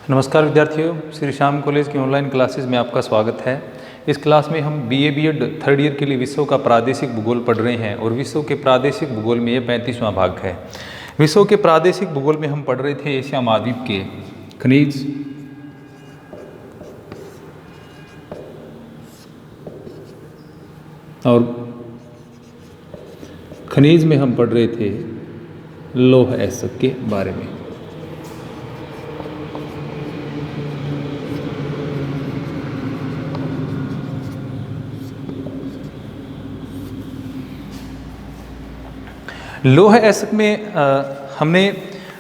नमस्कार विद्यार्थियों, श्री श्याम कॉलेज की ऑनलाइन क्लासेस में आपका स्वागत है। इस क्लास में हम बीए बीएड थर्ड ईयर के लिए विश्व का प्रादेशिक भूगोल पढ़ रहे हैं और विश्व के प्रादेशिक भूगोल में ये 35वां भाग है। विश्व के प्रादेशिक भूगोल में हम पढ़ रहे थे एशिया महाद्वीप के खनिज, और खनिज में हम पढ़ रहे थे लौह अयस्क के बारे में। लौह अयस्क में हमने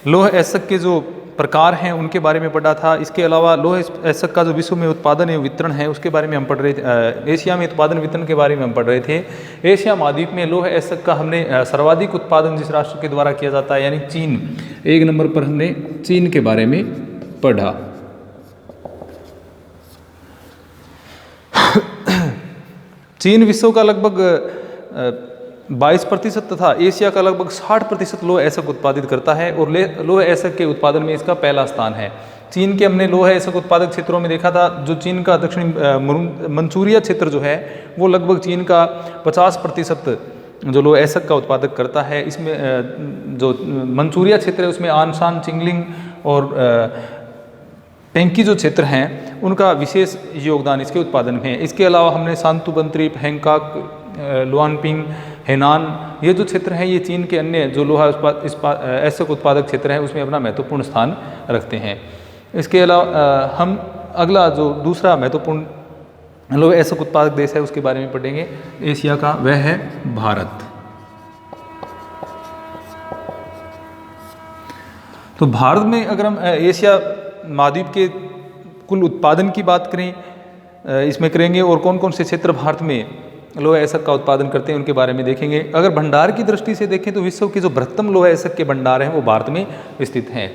लौह अयस्क के जो प्रकार हैं उनके बारे में पढ़ा था। इसके अलावा लौह अयस्क का जो विश्व में उत्पादन एवं वितरण है उसके बारे में हम पढ़ रहे थे। एशिया में उत्पादन वितरण के बारे में हम पढ़ रहे थे। एशिया महाद्वीप में लौह अयस्क का हमने सर्वाधिक उत्पादन जिस राष्ट्र के द्वारा किया जाता है यानी चीन, एक नंबर पर हमने चीन के बारे में पढ़ा। चीन विश्व का लगभग 22% तथा एशिया का लगभग 60% लौह अयस्क उत्पादित करता है और लौह अयस्क के उत्पादन में इसका पहला स्थान है। चीन के हमने लौह अयस्क उत्पादक क्षेत्रों में देखा था, जो चीन का दक्षिणी मंचूरिया क्षेत्र जो है वो लगभग चीन का 50% जो लौह अयस्क का उत्पादक करता है। इसमें जो मंचूरिया क्षेत्र है उसमें आनशान, चिंगलिंग और पेंकी जो क्षेत्र हैं उनका विशेष योगदान इसके उत्पादन में है। इसके अलावा हमने सांतुबंत्री, हैंगकाक, लुआनपिंग, हेनान, ये जो क्षेत्र हैं ये चीन के अन्य जो लोहा अयस्क उत्पादक क्षेत्र हैं उसमें अपना महत्वपूर्ण स्थान रखते हैं। इसके अलावा हम अगला जो दूसरा महत्वपूर्ण लोहा अयस्क उत्पादक देश है उसके बारे में पढ़ेंगे एशिया का, वह है भारत। तो भारत में अगर हम एशिया महाद्वीप के कुल उत्पादन की बात करें इसमें करेंगे और कौन कौन से क्षेत्र भारत में लौह अयस्क का उत्पादन करते हैं उनके बारे में देखेंगे। अगर भंडार की दृष्टि से देखें तो विश्व के जो बृहत्तम लौह अयस्क के भंडार हैं वो भारत में स्थित हैं।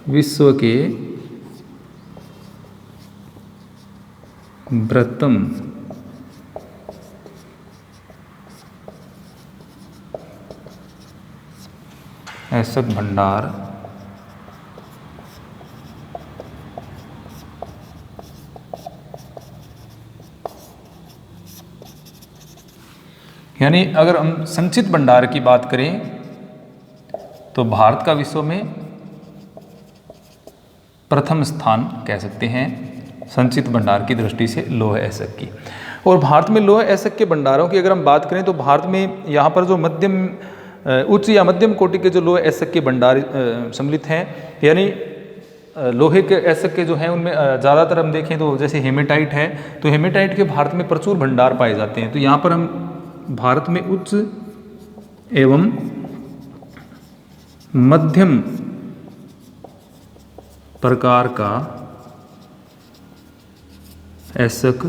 विश्व के बृहत्तम अयस्क भंडार यानी अगर हम संचित भंडार की बात करें तो भारत का विश्व में प्रथम स्थान कह सकते हैं संचित भंडार की दृष्टि से लौह अयस्क की। और भारत में लौह अयस्क के भंडारों की अगर हम बात करें तो भारत में यहाँ पर जो उच्च या मध्यम कोटि के जो लौह अयस्क के भंडार सम्मिलित हैं, यानी लोहे के अयस्क के जो हैं उनमें ज़्यादातर हम देखें तो जैसे हेमेटाइट है, तो हेमेटाइट के भारत में प्रचुर भंडार पाए जाते हैं। तो यहाँ पर हम भारत में उच्च एवं मध्यम प्रकार का अयस्क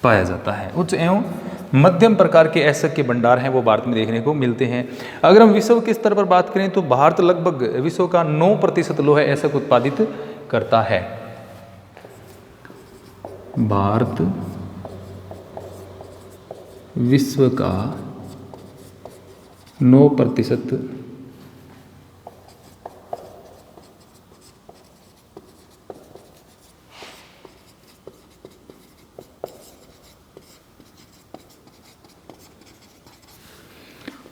पाया जाता है। उच्च एवं मध्यम प्रकार के अयस्क के भंडार हैं वो भारत में देखने को मिलते हैं। अगर हम विश्व के स्तर पर बात करें तो भारत लगभग विश्व का 9% लौह अयस्क उत्पादित करता है। भारत विश्व का 9%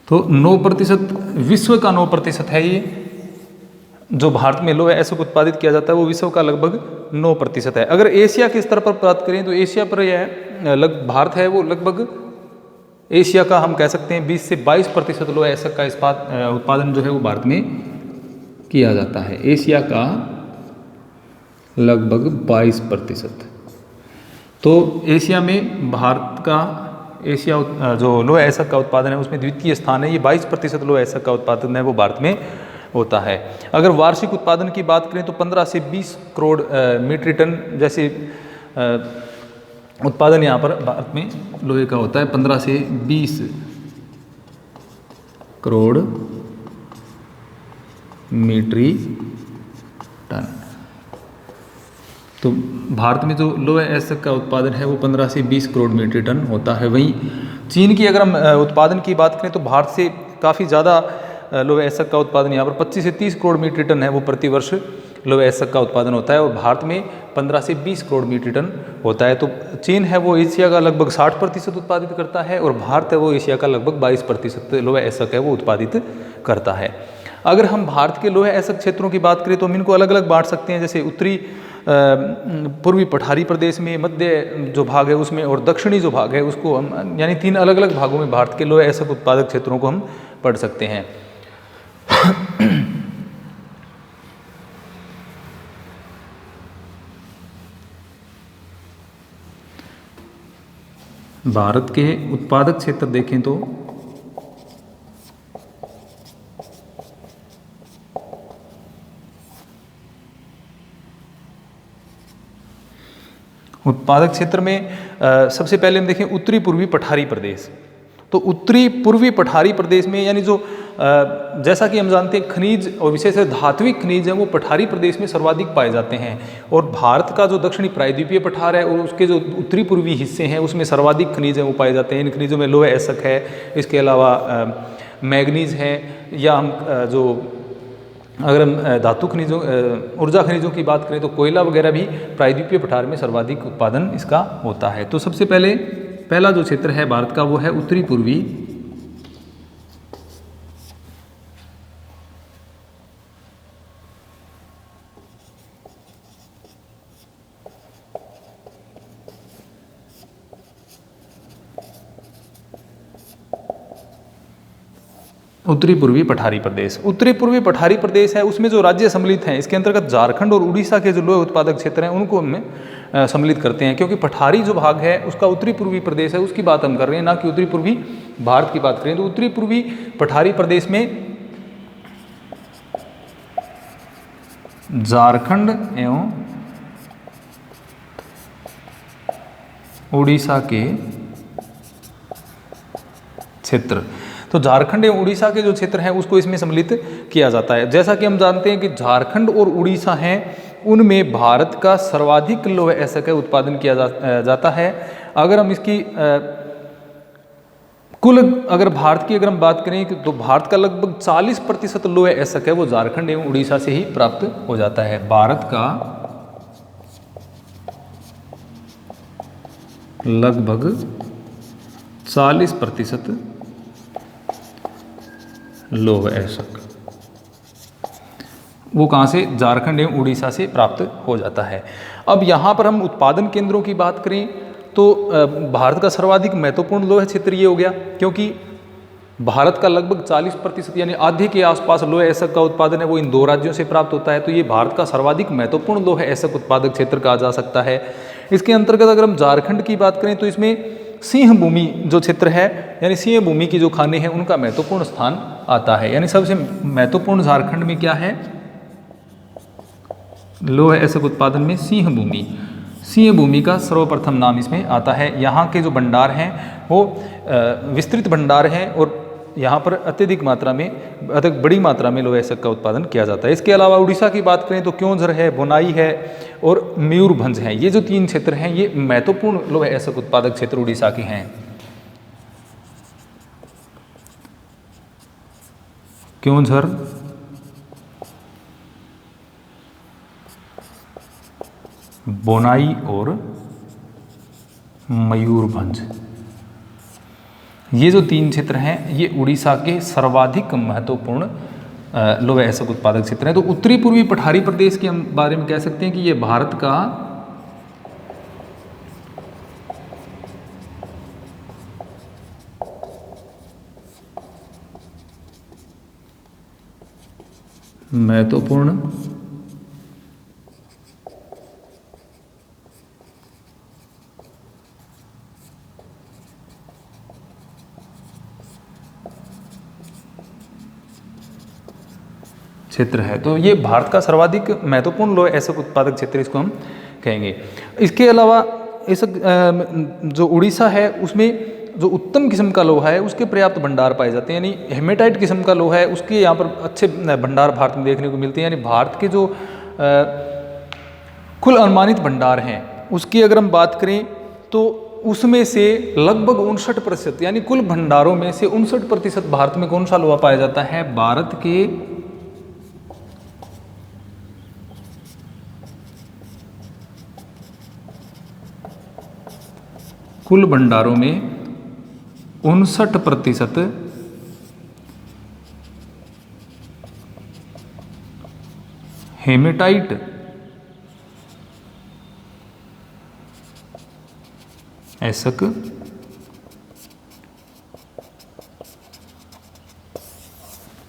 तो 9% विश्व का 9% है ये जो भारत में लौह अयस्क उत्पादित किया जाता है, वो विश्व का लगभग 9% है। अगर एशिया के स्तर पर बात करें तो एशिया पर यह भारत है वो लगभग एशिया का हम कह सकते हैं 20 से 22% लौह अयस्क का उत्पादन जो है वो भारत में किया जाता है। एशिया का लगभग 22%। तो एशिया में भारत का जो लौह अयस्क का उत्पादन है उसमें द्वितीय स्थान है। ये 22% लौह अयस्क का उत्पादन है वो भारत में होता है। अगर वार्षिक उत्पादन की बात करें तो 15 से 20 करोड़ मीट्रिक टन जैसे उत्पादन यहाँ पर भारत में लोहे का होता है। 15 से 20 करोड़ मीट्रिक टन। तो भारत में जो लौह अयस्क का उत्पादन है वो 15 से 20 करोड़ मीट्रिक टन होता है। वहीं चीन की अगर हम उत्पादन की बात करें तो भारत से काफ़ी ज़्यादा लोह अयस्क का उत्पादन यहाँ पर 25 से 30 करोड़ मीट्रिक टन है वो प्रति वर्ष लोह अयस्क का उत्पादन होता है, और भारत में 15 से 20 करोड़ मीट्रिक टन होता है। तो चीन है वो एशिया का लगभग 60% उत्पादित करता है, और भारत है वो एशिया का लगभग 22% लोह अयस्क है वो उत्पादित करता है। अगर हम भारत के लोह अयस्क क्षेत्रों की बात करें तो हम इनको अलग अलग बांट सकते हैं, जैसे उत्तरी पूर्वी पठारी प्रदेश में, मध्य जो भाग है उसमें, और दक्षिणी जो भाग है उसको हम, यानी 3 अलग अलग भागों में भारत के लोह अयस्क उत्पादक क्षेत्रों को हम पढ़ सकते हैं। भारत के उत्पादक क्षेत्र देखें तो उत्पादक क्षेत्र में सबसे पहले हम देखें उत्तरी पूर्वी पठारी प्रदेश। तो उत्तरी पूर्वी पठारी प्रदेश में, यानी जो जैसा कि हम जानते हैं खनिज और विशेषकर धात्विक खनिज हैं वो पठारी प्रदेश में सर्वाधिक पाए जाते हैं, और भारत का जो दक्षिणी प्रायद्वीपीय पठार है और उसके जो उत्तरी पूर्वी हिस्से हैं उसमें सर्वाधिक खनिज हैं वो पाए जाते हैं। इन खनिजों में लोह अयस्क है, इसके अलावा मैग्नीज है, या हम जो अगर हम धातु खनिजों ऊर्जा खनिजों की बात करें तो कोयला वगैरह भी प्रायद्वीपीय पठार में सर्वाधिक उत्पादन इसका होता है। तो सबसे पहला जो क्षेत्र है भारत का वो है उत्तरी पूर्वी उत्तरी पूर्वी पठारी प्रदेश। उत्तरी पूर्वी पठारी प्रदेश है उसमें जो राज्य सम्मिलित हैं, इसके अंतर्गत झारखंड और उड़ीसा के जो लोह उत्पादक क्षेत्र हैं उनको हम सम्मिलित करते हैं, क्योंकि पठारी जो भाग है उसका उत्तरी पूर्वी प्रदेश है उसकी बात हम कर रहे हैं, ना कि उत्तरी पूर्वी भारत की बात करें। तो उत्तरी पूर्वी पठारी प्रदेश में झारखंड एवं उड़ीसा के क्षेत्र, तो झारखंड एवं उड़ीसा के जो क्षेत्र हैं उसको इसमें सम्मिलित किया जाता है। जैसा कि हम जानते हैं कि झारखंड और उड़ीसा हैं उनमें भारत का सर्वाधिक लोह अयस्क का उत्पादन किया जाता है। अगर हम इसकी अगर भारत की अगर हम बात करें तो भारत का लगभग 40% लोह अयस्क है वो झारखंड एवं उड़ीसा से ही प्राप्त हो जाता है। भारत का लगभग 40% लोह अयस्क वो कहाँ से, झारखंड एवं उड़ीसा से प्राप्त हो जाता है। अब यहाँ पर हम उत्पादन केंद्रों की बात करें तो भारत का सर्वाधिक महत्वपूर्ण लोह क्षेत्र ये हो गया, क्योंकि भारत का लगभग 40% यानी आधे के आसपास लोह अयस्क का उत्पादन है वो इन 2 राज्यों से प्राप्त होता है। तो ये भारत का सर्वाधिक महत्वपूर्ण लोह अयस्क उत्पादक क्षेत्र कहा जा सकता है। इसके अंतर्गत अगर हम झारखंड की बात करें तो इसमें सिंह भूमि जो क्षेत्र है, यानी सिंह भूमि की जो खानें हैं उनका महत्वपूर्ण स्थान आता है। यानी सबसे महत्वपूर्ण झारखंड में क्या है, लोह अयस्क उत्पादन में सिंह भूमि का सर्वप्रथम नाम इसमें आता है। यहाँ के जो भंडार हैं वो विस्तृत भंडार हैं और यहाँ पर अत्यधिक बड़ी मात्रा में लोह अयस्क का उत्पादन किया जाता है। इसके अलावा उड़ीसा की बात करें तो क्योंझर है, बोनाई है और मयूरभंज है। ये जो 3 क्षेत्र हैं ये महत्वपूर्ण लोह अयस्क उत्पादक क्षेत्र उड़ीसा के हैं। क्योंझर, बोनाई और मयूरभंज, ये जो 3 क्षेत्र हैं ये उड़ीसा के सर्वाधिक महत्वपूर्ण लोह अयस्क उत्पादक क्षेत्र हैं। तो उत्तरी पूर्वी पठारी प्रदेश के हम बारे में कह सकते हैं कि ये भारत का महत्वपूर्ण क्षेत्र है। तो ये भारत का सर्वाधिक महत्वपूर्ण लोह अयस्क उत्पादक क्षेत्र इसको हम कहेंगे। इसके अलावा इस जो उड़ीसा है उसमें जो उत्तम किस्म का लोहा है उसके पर्याप्त भंडार पाए जाते हैं, यानी हेमेटाइट किस्म का लोहा है उसके यहाँ पर अच्छे भंडार भारत में देखने को मिलते हैं। यानी भारत के जो कुल अनुमानित भंडार हैं उसकी अगर हम बात करें तो उसमें से लगभग 59% यानी कुल भंडारों में से 59% भारत में कौन सा लोहा पाया जाता है? भारत के कुल भंडारों में 59% हेमेटाइट ऐसक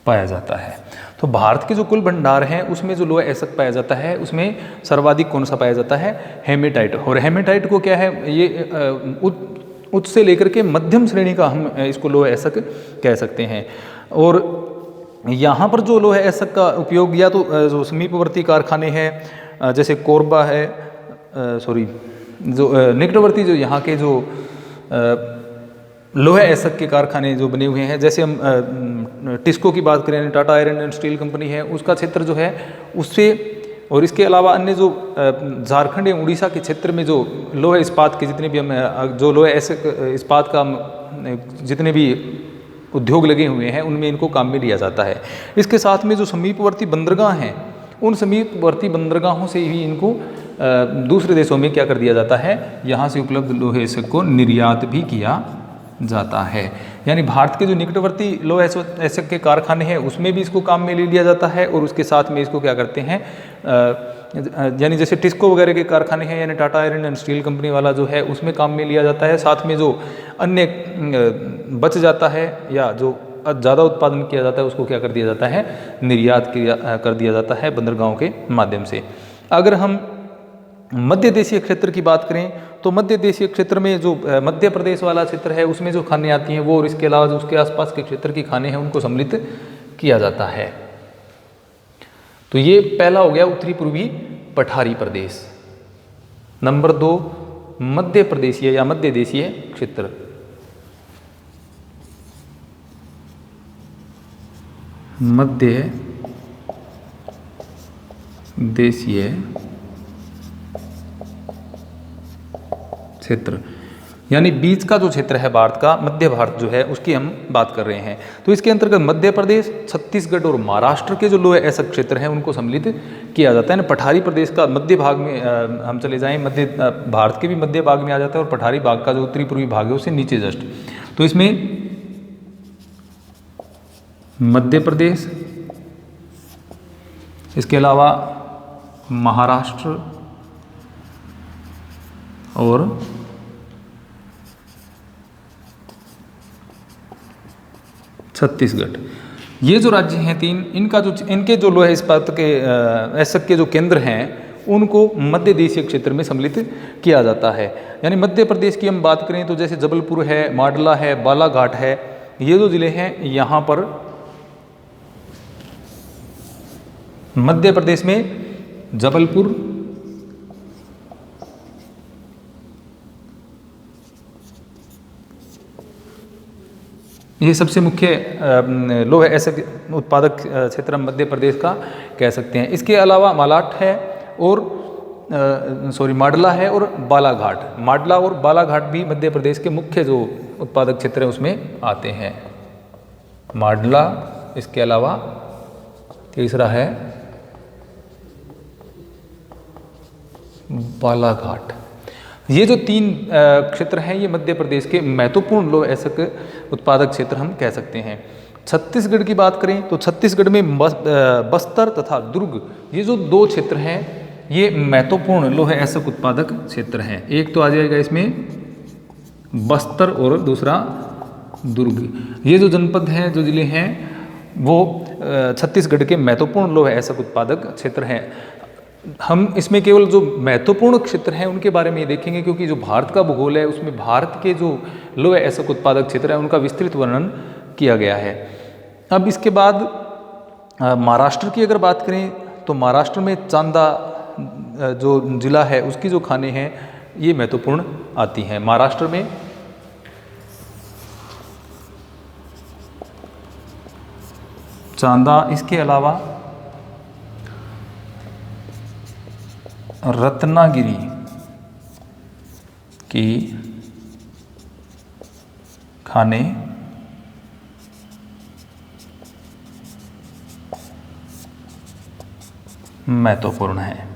पाया जाता है। तो भारत के जो कुल भंडार हैं उसमें जो लोहा ऐसक पाया जाता है उसमें सर्वाधिक कौन सा पाया जाता है? हेमेटाइट। और हेमेटाइट को क्या है, ये उच्च से लेकर के मध्यम श्रेणी का हम इसको लोहा ऐसक कह सकते हैं। और यहाँ पर जो लोहा ऐसक का उपयोग या तो जो समीपवर्ती कारखाने हैं जैसे कोरबा है, जो निकटवर्ती जो यहाँ के जो लोहा ऐसक के कारखाने जो बने हुए हैं, जैसे हम टिस्को की बात करें, Tata iron and steel company है, उसका क्षेत्र जो है उससे, और इसके अलावा अन्य जो झारखंड या उड़ीसा के क्षेत्र में जो लोहा इस्पात के जितने भी हम जो लोहा ऐसक इस्पात का जितने भी उद्योग लगे हुए हैं उनमें इनको काम में लिया जाता है। इसके साथ में जो समीपवर्ती बंदरगाह हैं उन समीपवर्ती बंदरगाहों से ही इनको दूसरे देशों में क्या कर दिया जाता है, यहाँ से उपलब्ध लोहे ऐसक को निर्यात भी किया जाता है। यानी भारत के जो निकटवर्ती लोहा ऐसक के कारखाने हैं उसमें भी इसको काम में ले लिया जाता है, और उसके साथ में इसको क्या करते हैं, यानी जैसे टिस्को वगैरह के कारखाने हैं यानी Tata iron and steel company वाला जो है उसमें काम में लिया जाता है। साथ में जो अन्य बच जाता है या जो ज़्यादा उत्पादन किया जाता है उसको क्या कर दिया जाता है, निर्यात कर दिया जाता है बंदरगाहों के माध्यम से। अगर हम मध्य देशीय क्षेत्र की बात करें तो मध्य देशीय क्षेत्र में जो मध्य प्रदेश वाला क्षेत्र है उसमें जो खानें आती हैं वो, और इसके अलावा जो उसके आसपास के क्षेत्र की खानें हैं उनको सम्मिलित किया जाता है। तो ये पहला हो गया उत्तरी पूर्वी पठारी प्रदेश। नंबर 2 मध्य प्रदेशीय या मध्य देशीय क्षेत्र। मध्य देशीय क्षेत्र यानी बीच का जो क्षेत्र है भारत का, मध्य भारत जो है उसकी हम बात कर रहे हैं। तो इसके अंतर्गत मध्य प्रदेश, छत्तीसगढ़ और महाराष्ट्र के जो लोहा ऐसक क्षेत्र हैं उनको सम्मिलित किया जाता है। पठारी प्रदेश का मध्य भाग में हम चले जाएं, मध्य भारत के भी मध्य भाग में आ जाता है, और पठारी भाग का जो उत्तरी पूर्वी भाग है उससे नीचे जस्ट। तो इसमें मध्य प्रदेश, इसके अलावा महाराष्ट्र और छत्तीसगढ़, ये जो राज्य हैं 3, इनके जो लोहा इस्पात के ऐसक के जो केंद्र हैं उनको मध्य देशीय क्षेत्र में सम्मिलित किया जाता है। यानी मध्य प्रदेश की हम बात करें तो जैसे जबलपुर है, माडला है, बालाघाट है, ये जो जिले हैं यहाँ पर मध्य प्रदेश में जबलपुर, ये सबसे मुख्य लोहा ऐसक उत्पादक क्षेत्र मध्य प्रदेश का कह सकते हैं। इसके अलावा मालाट है और माडला है और बालाघाट। माडला और बालाघाट भी मध्य प्रदेश के मुख्य जो उत्पादक क्षेत्र है उसमें आते हैं। माडला, इसके अलावा तीसरा है बालाघाट। ये जो 3 क्षेत्र हैं ये मध्य प्रदेश के महत्वपूर्ण लोहा ऐसक उत्पादक क्षेत्र हम कह सकते हैं। छत्तीसगढ़ की बात करें तो छत्तीसगढ़ में बस्तर तथा दुर्ग, ये जो 2 क्षेत्र हैं ये महत्वपूर्ण लोहा ऐसक उत्पादक क्षेत्र हैं। एक तो आ जाएगा इसमें बस्तर और दूसरा दुर्ग। ये जो जनपद हैं, जो जिले हैं, वो छत्तीसगढ़ के महत्वपूर्ण लोहा ऐसक उत्पादक क्षेत्र हैं। हम इसमें केवल जो महत्वपूर्ण क्षेत्र हैं उनके बारे में ये देखेंगे, क्योंकि जो भारत का भूगोल है उसमें भारत के जो लोहा ऐसक उत्पादक क्षेत्र है उनका विस्तृत वर्णन किया गया है। अब इसके बाद महाराष्ट्र की अगर बात करें तो महाराष्ट्र में चांदा जो जिला है उसकी जो खानें हैं ये महत्वपूर्ण आती हैं। महाराष्ट्र में चांदा, इसके अलावा रत्नागिरी की खाने महत्वपूर्ण है।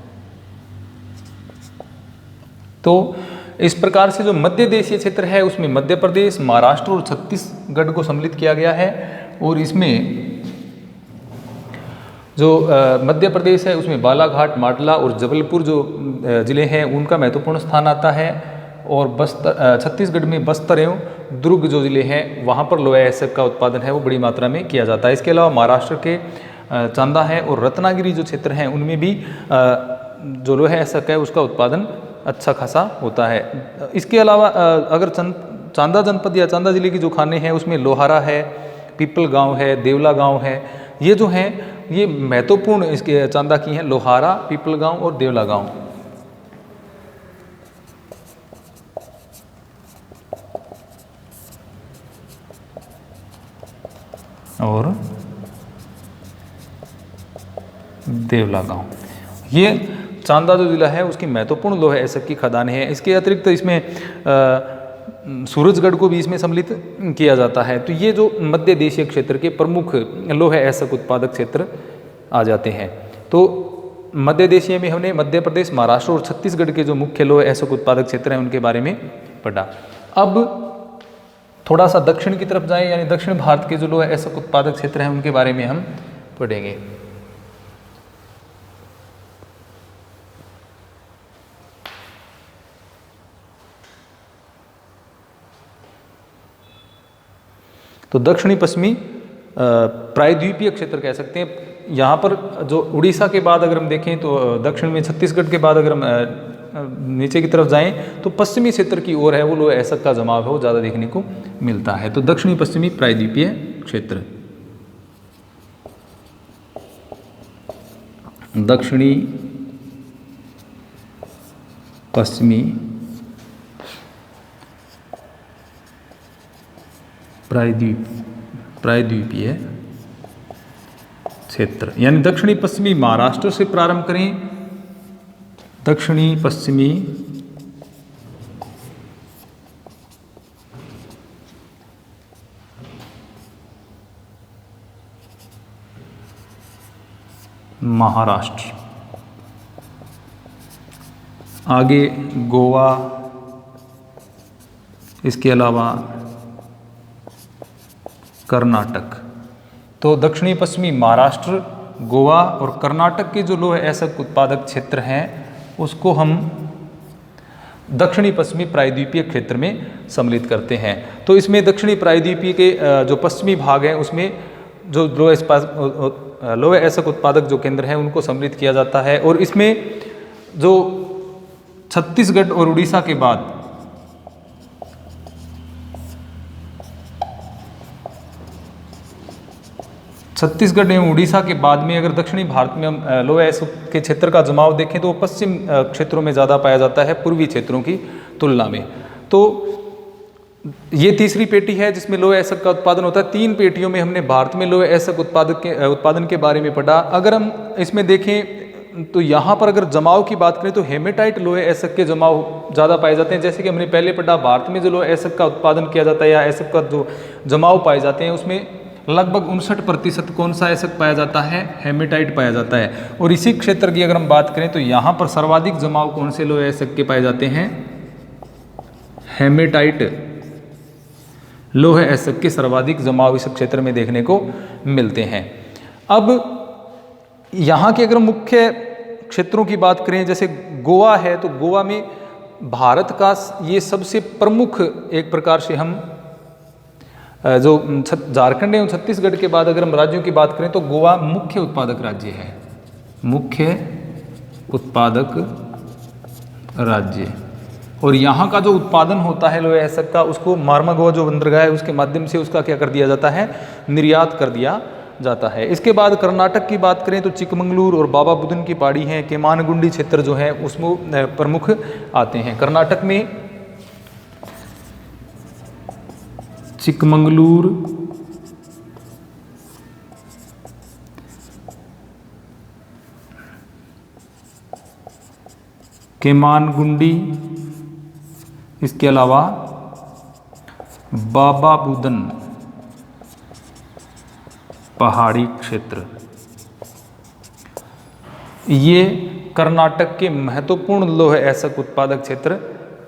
तो इस प्रकार से जो मध्य देशीय क्षेत्र है उसमें मध्य प्रदेश, महाराष्ट्र और छत्तीसगढ़ को सम्मिलित किया गया है। और इसमें जो मध्य प्रदेश है उसमें बालाघाट, माडला और जबलपुर जो जिले हैं उनका महत्वपूर्ण स्थान आता है। और बस्तर, छत्तीसगढ़ में बस्तर एवं दुर्ग जो जिले हैं वहाँ पर लोहा एसक का उत्पादन है वो बड़ी मात्रा में किया जाता है। इसके अलावा महाराष्ट्र के चांदा है और रत्नागिरी जो क्षेत्र हैं उनमें भी जो लोहा एसक है उसका उत्पादन अच्छा खासा होता है। इसके अलावा अगर चांदा जनपद या चांदा जिले की जो खाने हैं उसमें लोहारा है, पीपल गांव है, देवला गांव है, ये जो हैं ये महत्वपूर्ण इसके चांदा की हैं, लोहारा, पीपल गांव और देवला गांव। और देवला गांव, ये चांदा जो जिला है उसकी महत्वपूर्ण लोहा एसक की खदानें हैं। इसके अतिरिक्त इसमें सूरजगढ़ को भी इसमें सम्मिलित किया जाता है। तो ये जो मध्य देशीय क्षेत्र के प्रमुख लोहा एसक उत्पादक क्षेत्र आ जाते हैं। तो मध्य देशीय में हमने मध्य प्रदेश, महाराष्ट्र और छत्तीसगढ़ के जो मुख्य लोहा एसक उत्पादक क्षेत्र हैं उनके बारे में पढ़ा। अब थोड़ा सा दक्षिण की तरफ जाएं, यानी दक्षिण भारत के जो लोहा एसक उत्पादक क्षेत्र हैं उनके बारे में हम पढ़ेंगे। तो दक्षिणी पश्चिमी प्रायद्वीपीय क्षेत्र कह सकते हैं। यहाँ पर जो उड़ीसा के बाद अगर हम देखें तो दक्षिण में छत्तीसगढ़ के बाद अगर हम नीचे की तरफ जाएं तो पश्चिमी क्षेत्र की ओर है वो लोहा एसक का जमाव है वो ज़्यादा देखने को मिलता है। तो दक्षिणी पश्चिमी प्रायद्वीपीय क्षेत्र, दक्षिणी पश्चिमी प्रायद्वीपीय क्षेत्र, यानी दक्षिणी पश्चिमी महाराष्ट्र से प्रारंभ करें, दक्षिणी पश्चिमी महाराष्ट्र, आगे गोवा, इसके अलावा कर्नाटक। तो दक्षिणी पश्चिमी महाराष्ट्र, गोवा और कर्नाटक के जो लोहा एसक उत्पादक क्षेत्र हैं उसको हम दक्षिणी पश्चिमी प्रायद्वीपीय क्षेत्र में सम्मिलित करते हैं। तो इसमें दक्षिणी प्रायद्वीपीय के जो पश्चिमी भाग हैं उसमें जो लोहा एसक उत्पादक जो केंद्र हैं उनको सम्मिलित किया जाता है। और इसमें जो छत्तीसगढ़ और उड़ीसा के बाद छत्तीसगढ़ एवं उड़ीसा के बाद में अगर दक्षिणी भारत में हम लोहा एसक के क्षेत्र का जमाव देखें तो वो पश्चिम क्षेत्रों में ज़्यादा पाया जाता है पूर्वी क्षेत्रों की तुलना में। तो ये तीसरी पेटी है जिसमें लोहा एसक का उत्पादन होता है। 3 पेटियों में हमने भारत में लोहा एसक उत्पादन के बारे में पढ़ा। अगर हम इसमें देखें तो यहाँ पर अगर जमाव की बात करें तो हेमेटाइट लोहा एसक के जमाव ज़्यादा पाए जाते हैं। जैसे कि हमने पहले पढ़ा, भारत में जो लोहा एसक का उत्पादन किया जाता है या एसक का जो जमाव पाए जाते हैं उसमें लगभग 59% कौन सा एसक पाया जाता है? हेमेटाइट पाया जाता है। और इसी क्षेत्र की अगर हम बात करें तो यहाँ पर सर्वाधिक जमाव कौन से लोहा एसक के पाए जाते हैं? हेमेटाइट लोहा एसक के सर्वाधिक जमाव इस क्षेत्र में देखने को मिलते हैं। अब यहाँ के अगर मुख्य क्षेत्रों की बात करें, जैसे गोवा है तो गोवा में भारत का ये सबसे प्रमुख एक प्रकार से हम जो झारखंड एवं छत्तीसगढ़ के बाद अगर हम राज्यों की बात करें तो गोवा मुख्य उत्पादक राज्य है, मुख्य उत्पादक राज्य। और यहाँ का जो उत्पादन होता है लोहा एसक का उसको मार्मागोवा जो बंदरगाह है उसके माध्यम से उसका क्या कर दिया जाता है? निर्यात कर दिया जाता है। इसके बाद कर्नाटक की बात करें तो चिकमंगलूर और बाबा बुदन की पहाड़ी हैं, केमानगुंडी क्षेत्र जो है उसमें प्रमुख आते हैं। कर्नाटक में चिकमंगलूर, केमानगुंडी, इसके अलावा बाबा बुदन पहाड़ी क्षेत्र, ये कर्नाटक के महत्वपूर्ण लौह अयस्क उत्पादक क्षेत्र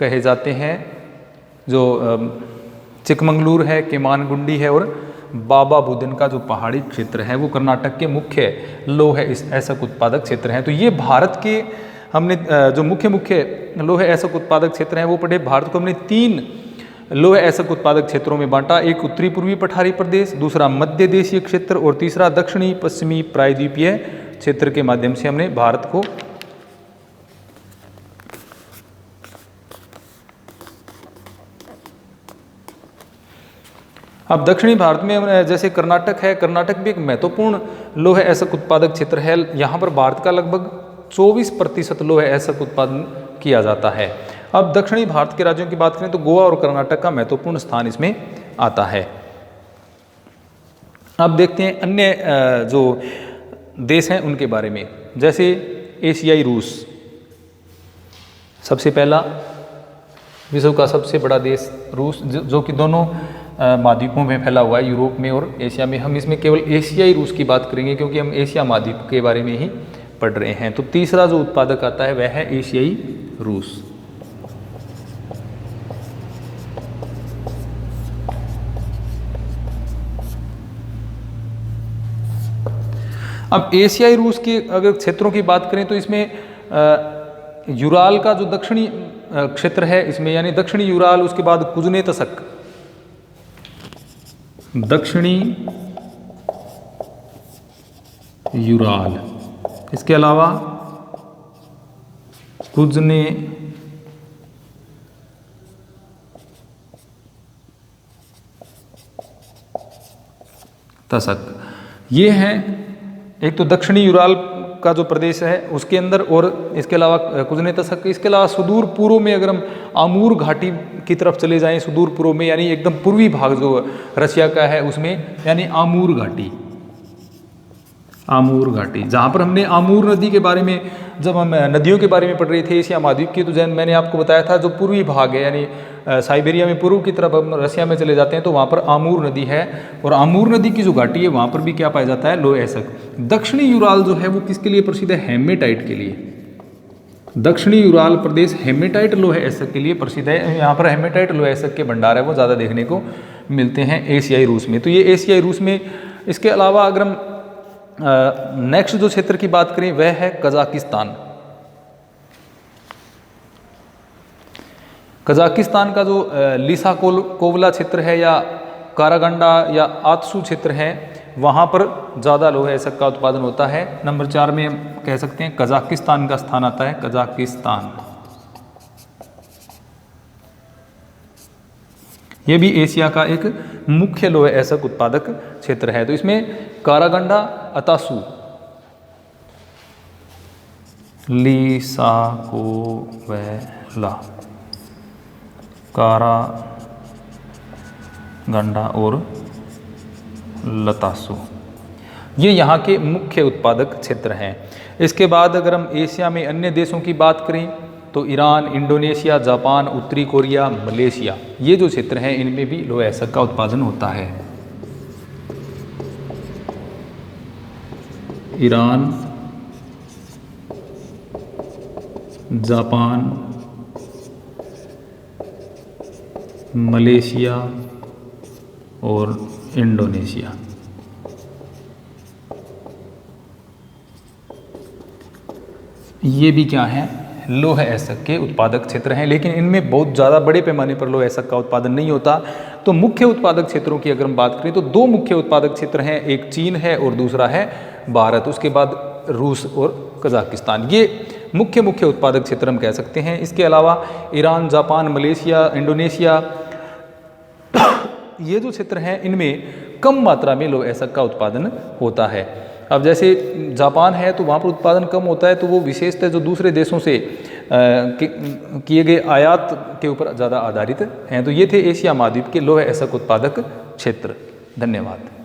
कहे जाते हैं। जो चिकमंगलूर है, केमानगुंडी है और बाबा बुदन का जो पहाड़ी क्षेत्र है वो कर्नाटक के मुख्य लौह अयस्क उत्पादक क्षेत्र हैं। तो ये भारत के हमने जो मुख्य लौह अयस्क उत्पादक क्षेत्र हैं वो पढ़े। भारत को हमने 3 लौह अयस्क उत्पादक क्षेत्रों में बांटा। एक उत्तरी पूर्वी पठारी प्रदेश, दूसरा मध्य देशीय क्षेत्र और तीसरा दक्षिणी पश्चिमी प्रायद्वीपीय क्षेत्र के माध्यम से हमने भारत को अब दक्षिणी भारत में जैसे कर्नाटक है, कर्नाटक भी एक महत्वपूर्ण लौह अयस्क उत्पादक क्षेत्र है। यहाँ पर भारत का लगभग 24% लौह अयस्क उत्पादन किया जाता है। अब दक्षिणी भारत के राज्यों की बात करें तो गोवा और कर्नाटक का महत्वपूर्ण स्थान इसमें आता है। अब देखते हैं अन्य जो देश हैं उनके बारे में। जैसे एशियाई रूस, सबसे पहला विश्व का सबसे बड़ा देश रूस, जो कि दोनों महाद्वीपों में फैला हुआ है, यूरोप में और एशिया में। हम इसमें केवल एशियाई रूस की बात करेंगे क्योंकि हम एशिया महाद्वीप के बारे में ही पढ़ रहे हैं। तो तीसरा जो उत्पादक आता है वह है एशियाई रूस। अब एशियाई रूस के अगर क्षेत्रों की बात करें तो इसमें यूराल का जो दक्षिणी क्षेत्र है इसमें, यानी दक्षिणी यूराल, उसके बाद कुजनेतसक, दक्षिणी यूराल, इसके अलावा कुजनेतसक, ये हैं एक तो दक्षिणी यूराल का जो प्रदेश है उसके अंदर, और इसके अलावा कुजनेतसक। इसके अलावा सुदूर पूर्व में अगर हम आमूर घाटी की तरफ चले जाएं, सुदूर पूर्व में यानी एकदम पूर्वी भाग जो रशिया का है उसमें, यानी आमूर घाटी, आमूर घाटी, जहाँ पर हमने आमूर नदी के बारे में, जब हम नदियों के बारे में पढ़ रहे थे एशिया महाद्वीप की, तो जैन मैंने आपको बताया था जो पूर्वी भाग है यानी साइबेरिया में पूर्व की तरफ हम रशिया में चले जाते हैं तो वहाँ पर आमूर नदी है, और आमूर नदी की जो घाटी है वहाँ पर भी क्या पाया जाता है, लौह अयस्क। दक्षिणी यूराल जो है वो किसके लिए प्रसिद्ध है, हेमेटाइट के लिए। दक्षिणी यूराल प्रदेश हेमेटाइट लौह अयस्क के लिए प्रसिद्ध है। यहाँ पर हेमेटाइट लौह अयस्क के भंडार है वो ज़्यादा देखने को मिलते हैं एशियाई रूस में। तो ये एशियाई रूस में। इसके अलावा अगर हम नेक्स्ट जो क्षेत्र की बात करें वह है कजाकिस्तान। कजाकिस्तान का जो लिसाकोवला क्षेत्र है या कारागंडा या आतसू क्षेत्र है वहाँ पर ज़्यादा लौह अयस्क का उत्पादन होता है। नंबर 4 में हम कह सकते हैं कजाकिस्तान का स्थान आता है, कजाकिस्तान। ये भी एशिया का एक मुख्य लौह अयस्क उत्पादक क्षेत्र है। तो इसमें कारागंडा, अतासू, लिसाकोवला, कारागंडा और लतासू, ये यहाँ के मुख्य उत्पादक क्षेत्र हैं। इसके बाद अगर हम एशिया में अन्य देशों की बात करें तो ईरान, इंडोनेशिया, जापान, उत्तरी कोरिया, मलेशिया, ये जो क्षेत्र हैं इनमें भी लौह अयस्क का उत्पादन होता है। ईरान, जापान, मलेशिया और इंडोनेशिया। ये भी क्या है, लौह अयस्क के उत्पादक क्षेत्र हैं, लेकिन इनमें बहुत ज़्यादा बड़े पैमाने पर लौह अयस्क का उत्पादन नहीं होता। तो मुख्य उत्पादक क्षेत्रों की अगर हम बात करें तो 2 मुख्य उत्पादक क्षेत्र हैं, एक चीन है और दूसरा है भारत, उसके बाद रूस और कजाकिस्तान। ये मुख्य उत्पादक क्षेत्र हम कह सकते हैं। इसके अलावा ईरान, जापान, मलेशिया, इंडोनेशिया, ये जो क्षेत्र हैं इनमें कम मात्रा में लौह अयस्क का उत्पादन होता है। अब जैसे जापान है तो वहाँ पर उत्पादन कम होता है, तो वो विशेषतः जो दूसरे देशों से किए गए आयात के ऊपर ज़्यादा आधारित हैं। तो ये थे एशिया महाद्वीप के लौह अयस्क उत्पादक क्षेत्र। धन्यवाद।